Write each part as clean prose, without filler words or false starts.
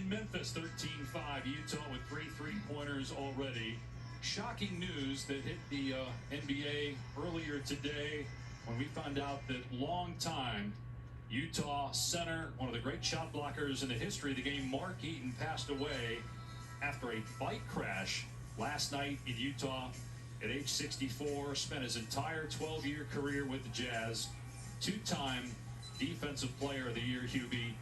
in Memphis, 13-5. Utah with 3 3-pointers already. Shocking news that hit the NBA earlier today when we found out that long-time Utah center, one of the great shot blockers in the history of the game, Mark Eaton, passed away after a bike crash last night in Utah at age 64. Spent his entire 12-year career with the Jazz. Two-time Defensive Player of the Year, Hubie.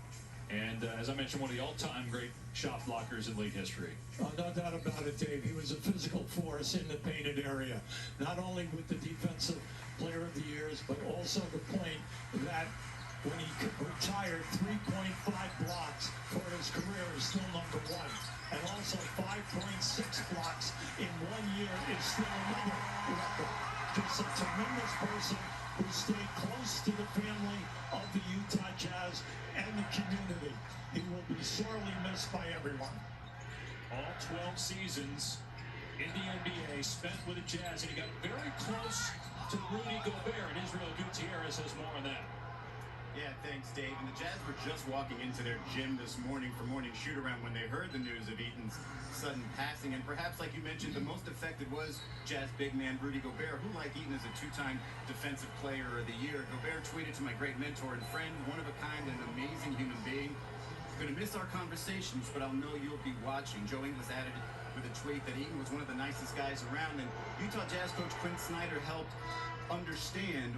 And as I mentioned, one of the all-time great shot blockers in league history. Oh, no doubt about it, Dave. He was a physical force in the painted area. Not only with the Defensive Player of the Years, but also the point that when he retired, 3.5 blocks for his career is still number one. And also 5.6 blocks in 1 year is still another record. Just a tremendous person who stayed close to the family of the Utah Jazz and the community. He will be sorely missed by everyone. All 12 seasons in the NBA spent with the Jazz, and he got very close to Rudy Gobert, and Israel Gutierrez has more on that. Yeah, thanks, Dave. And the Jazz were just walking into their gym this morning for morning shoot-around when they heard the news of Eaton's sudden passing. And perhaps, like you mentioned, the most affected was Jazz big man Rudy Gobert, who, like Eaton, is a two-time Defensive Player of the Year. Gobert tweeted to my great mentor and friend, one of a kind and amazing human being. Going to miss our conversations, but I'll know you'll be watching. Joe Ingles added with a tweet that Eaton was one of the nicest guys around. And Utah Jazz coach Quinn Snyder helped understand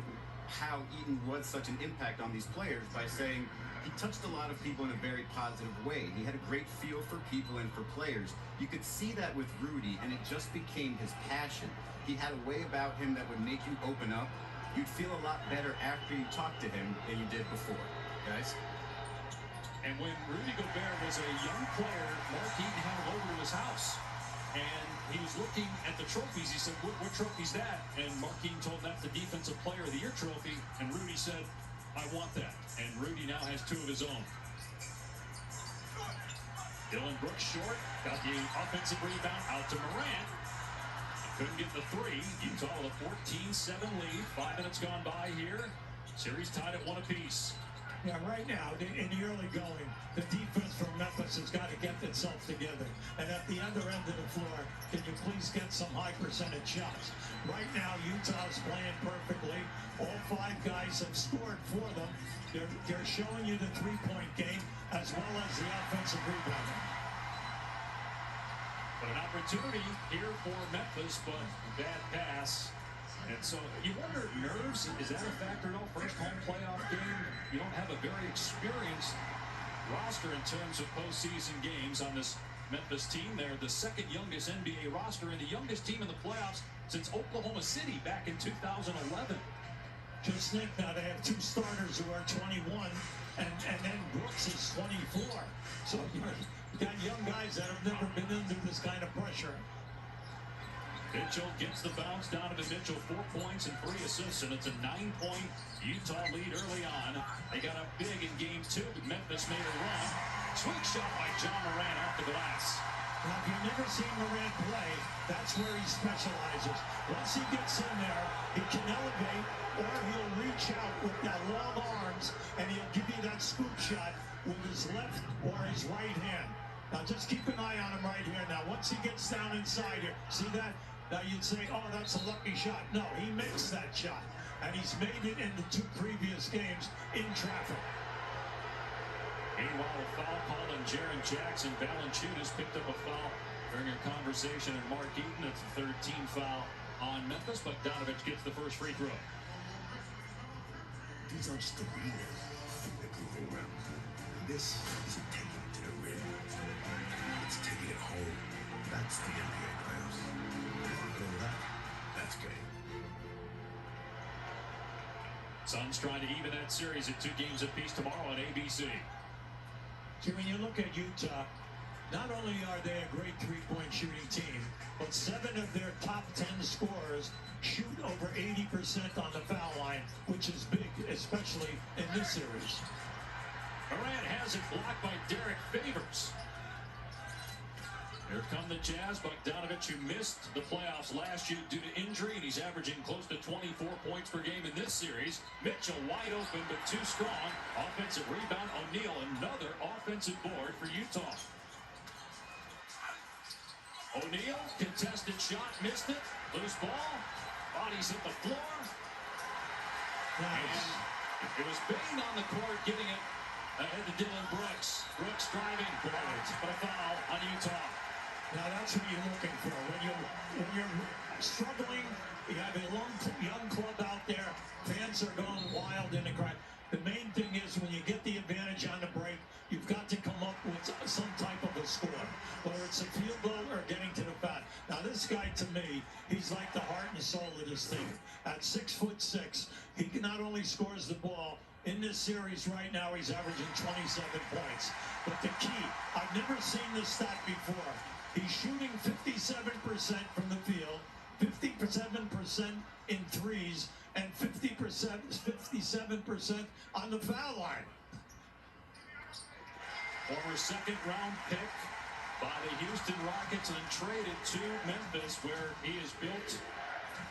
how Eaton was such an impact on these players by saying he touched a lot of people in a very positive way. He had a great feel for people and for players. You could see that with Rudy, and it just became his passion. He had a way about him that would make you open up. You'd feel a lot better after you talked to him than you did before, guys. And when Rudy Gobert was a young player, Mark Eaton had him over to his house. And he was looking at the trophies. He said, what trophy's that? And Mark Eaton told him that's the Defensive Player of the Year trophy. And Rudy said, I want that. And Rudy now has 2 of his own. Dylan Brooks short. Got the offensive rebound out to Morant. Couldn't get the 3. Utah with a 14-7 lead. 5 minutes gone by here. Series tied at 1 apiece. Yeah, right now, in the early going, the defense from Memphis has got to get itself together. And at the other end of the floor, can you please get some high percentage shots? Right now, Utah's playing perfectly. All 5 guys have scored for them. They're showing you the three-point game as well as the offensive rebounding. But an opportunity here for Memphis, but bad pass. And so you wonder, nerves, is that a factor at all? First home playoff game, you don't have a very experienced roster in terms of postseason games on this Memphis team. They're the second youngest NBA roster and the youngest team in the playoffs since Oklahoma City back in 2011. Just think now they have 2 starters who are 21, and then Brooks is 24. So you got young guys that have never been into this kind of pressure. Mitchell gets the bounce. Donovan Mitchell, 4 points and 3 assists, and it's a 9-point Utah lead early on. They got up big in game 2, but Memphis made a run. Sweet shot by John Morant off the glass. Now, if you've never seen Morant play, that's where he specializes. Once he gets in there, he can elevate, or he'll reach out with that long arms, and he'll give you that scoop shot with his left or his right hand. Now, just keep an eye on him right here. Now, once he gets down inside here, see that? Now you'd say, oh, that's a lucky shot. No, he makes that shot. And he's made it in the 2 previous games in traffic. Meanwhile, a foul called on Jaren Jackson. Valanciunas picked up a foul during a conversation, and Mark Eaton, it's a 13 foul on Memphis. Bogdanovich gets the first free throw. These aren't just the readers that go around. This isn't taking it to the rim. It's taking it home. That's the NBA playoffs. That's game. Suns trying to even that series at 2 games apiece tomorrow on ABC. See, when you look at Utah, not only are they a great 3-point shooting team, but 7 of their top 10 scorers shoot over 80% on the foul line, which is big, especially in this series. Morant has it blocked by Derek Favors. Here come the Jazz. Bogdanovich, who missed the playoffs last year due to injury, and he's averaging close to 24 points per game in this series. Mitchell wide open, but too strong. Offensive rebound. O'Neal, another offensive board for Utah. O'Neal, contested shot, missed it. Loose ball. Bodies hit the floor. Nice. And it was Bain on the court getting it ahead to Dylan Brooks. Brooks driving, blocked, but a foul on Utah. Now that's what you're looking for. When you're struggling, you have a young club out there. Fans are going wild in the crowd. The main thing is when you get the advantage on the break, you've got to come up with some type of a score, whether it's a field goal or getting to the foul. Now this guy, to me, he's like the heart and soul of this thing. At 6'6", he not only scores the ball. In this series right now, he's averaging 27 points. But the key, I've never seen this stat before. He's shooting 57% from the field, 57% in threes, and 57% on the foul line. Former second-round pick by the Houston Rockets and traded to Memphis, where he has built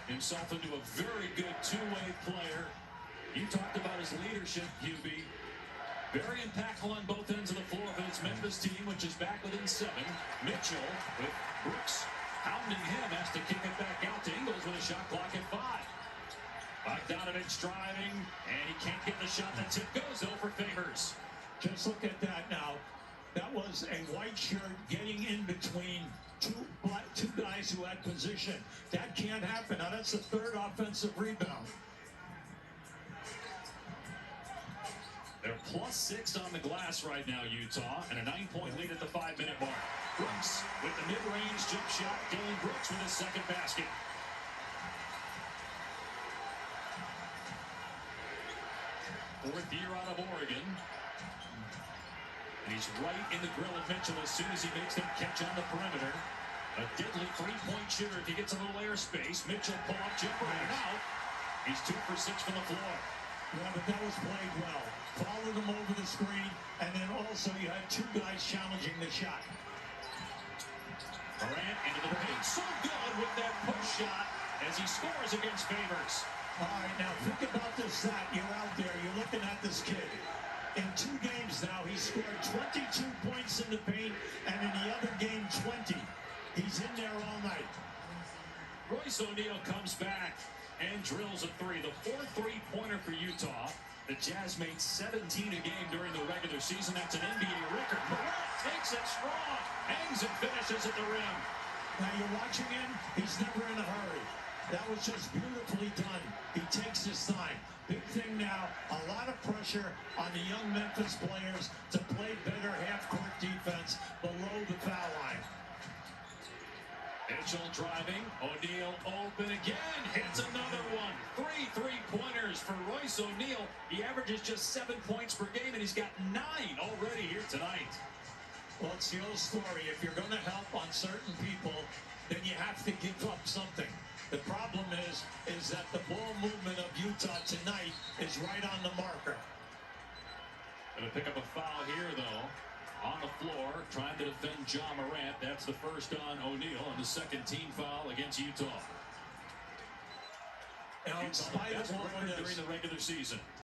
himself into a very good two-way player. You talked about his leadership, QB. Very impactful on both ends of the floor for this Memphis team, which is back within 7. Mitchell with Brooks hounding him, has to kick it back out to Ingles with a shot clock at 5. Bogdanovich driving, and he can't get the shot. That's it. Goes over Favors. Just look at that now. That was a white shirt getting in between two guys who had position. That can't happen. Now that's the 3rd offensive rebound. They're +6 on the glass right now, Utah, and a 9-point lead at the 5-minute mark. Brooks with the mid-range jump shot. Dylan Brooks with his second basket. Fourth year out of Oregon. And he's right in the grill of Mitchell as soon as he makes them catch on the perimeter. A deadly 3-point shooter if he gets a little airspace. Mitchell pull up jumper and out. He's 2 for 6 from the floor. Yeah, but that was played well. Followed him over the screen, and then also you had 2 guys challenging the shot. Morant into the paint. So good with that push shot as he scores against Favors. All right, now think about this stat. You're out there, you're looking at this kid. In 2 games now, he scored 22 points in the paint, and in the other game, 20. He's in there all night. Royce O'Neal comes back and drills a 3. The 4th three-pointer for Utah. The Jazz made 17 a game during the regular season. That's an NBA record. Morant takes it strong, hangs and finishes at the rim. Now you're watching him, he's never in a hurry. That was just beautifully done. He takes his time. Big thing now, a lot of pressure on the young Memphis players to play better half-court defense below the foul line. Mitchell driving. O'Neal open again. Hits another one. 3 three-pointers for Royce O'Neal. He averages just 7 points per game, and he's got 9 already here tonight. Well, it's the old story. If you're going to help on certain people, then you have to give up something. The problem is that the ball movement of Utah tonight is right on the marker. Going to pick up a foul here, though. On the floor, trying to defend John Morant. That's the first on O'Neal, and the second team foul against Utah. Now, in spite of all of this, during the regular season.